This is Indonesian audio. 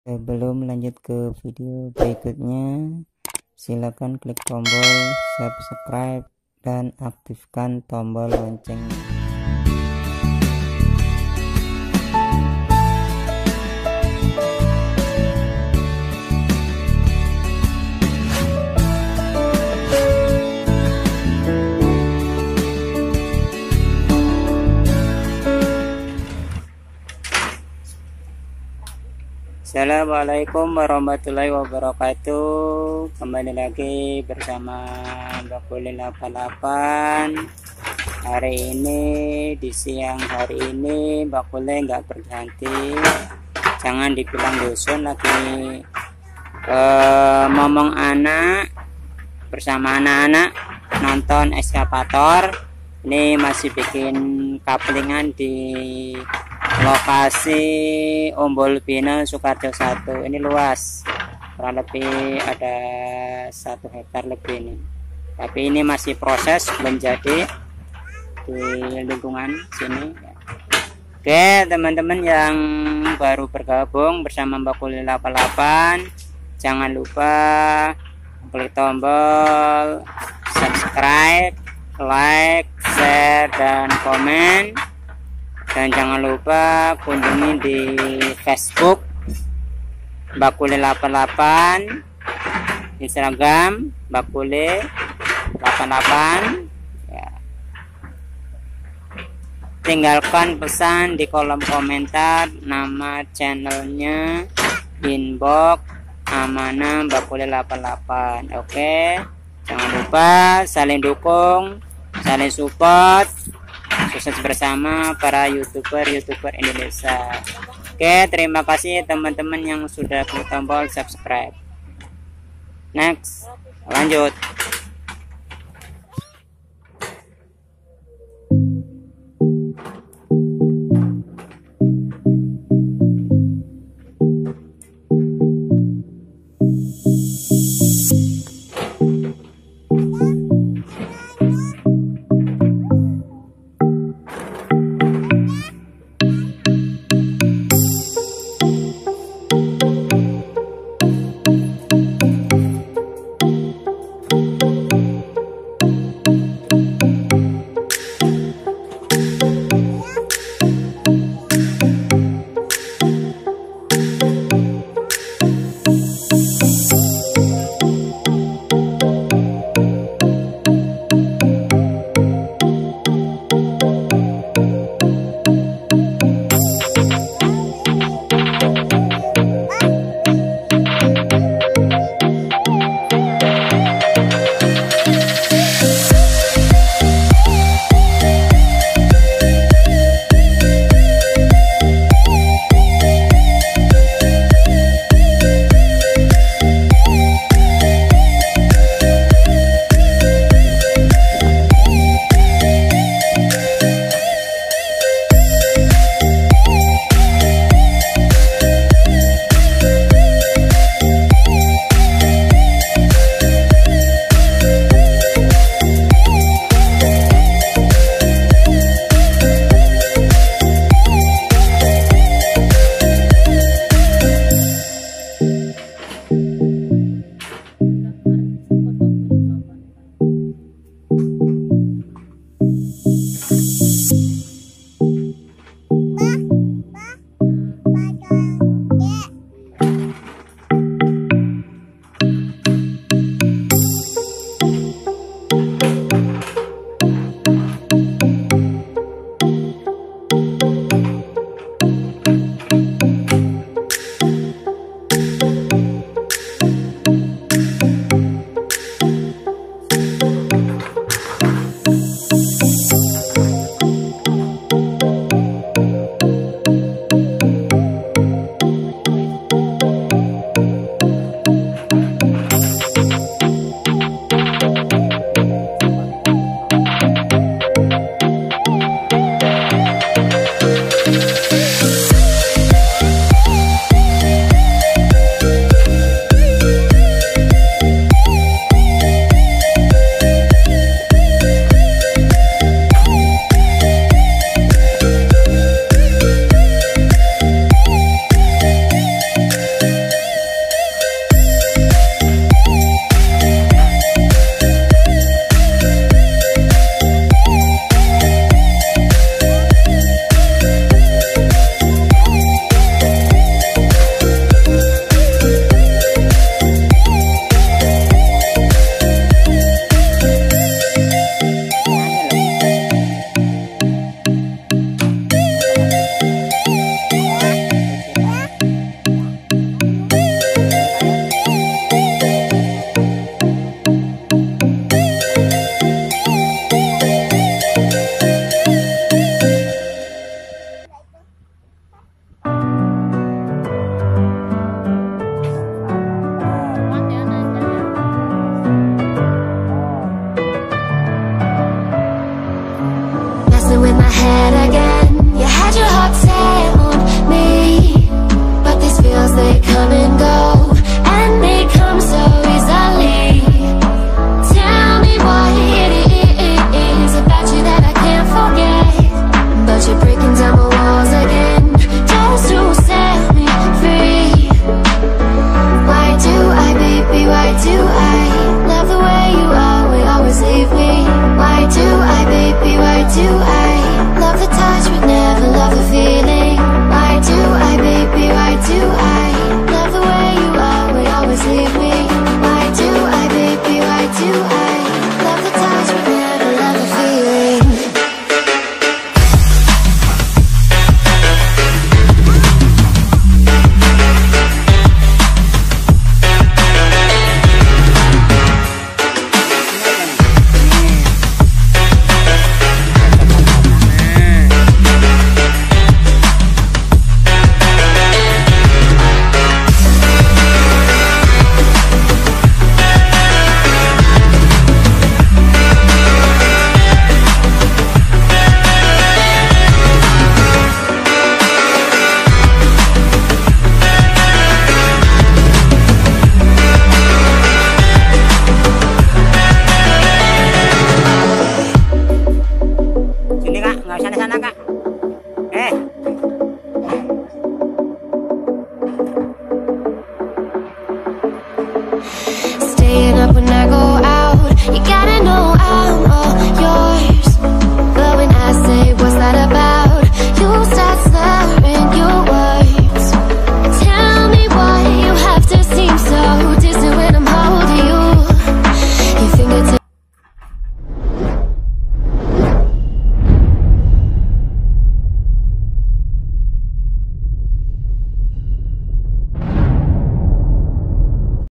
Sebelum lanjut ke video berikutnya, silakan klik tombol subscribe dan aktifkan tombol loncengnya. Assalamualaikum warahmatullahi wabarakatuh. Kembali lagi bersama Bakuli 88. Hari ini di siang hari ini Bakuli nggak berganti. Jangan dibilang dusun, lagi ngomong anak bersama anak-anak nonton Excavator. Ini masih bikin kaplingan di lokasi Ombol Bina Soekarjo 1. Ini luas, kurang lebih ada 1 hektar lebih ini. Tapi ini masih proses, belum jadi di lingkungan sini. Oke, teman-teman yang baru bergabung bersama Bakuli 88, jangan lupa klik tombol subscribe, like, share, dan komen. Dan jangan lupa kunjungi di Facebook Bakuli 88, Instagram Bakuli 88 ya. Tinggalkan pesan di kolom komentar, nama channelnya, inbox amanah Bakuli 88. Oke, jangan lupa saling dukung, saling support, sukses bersama para youtuber Indonesia. Oke, terima kasih teman-teman yang sudah klik tombol subscribe. Next, lanjut.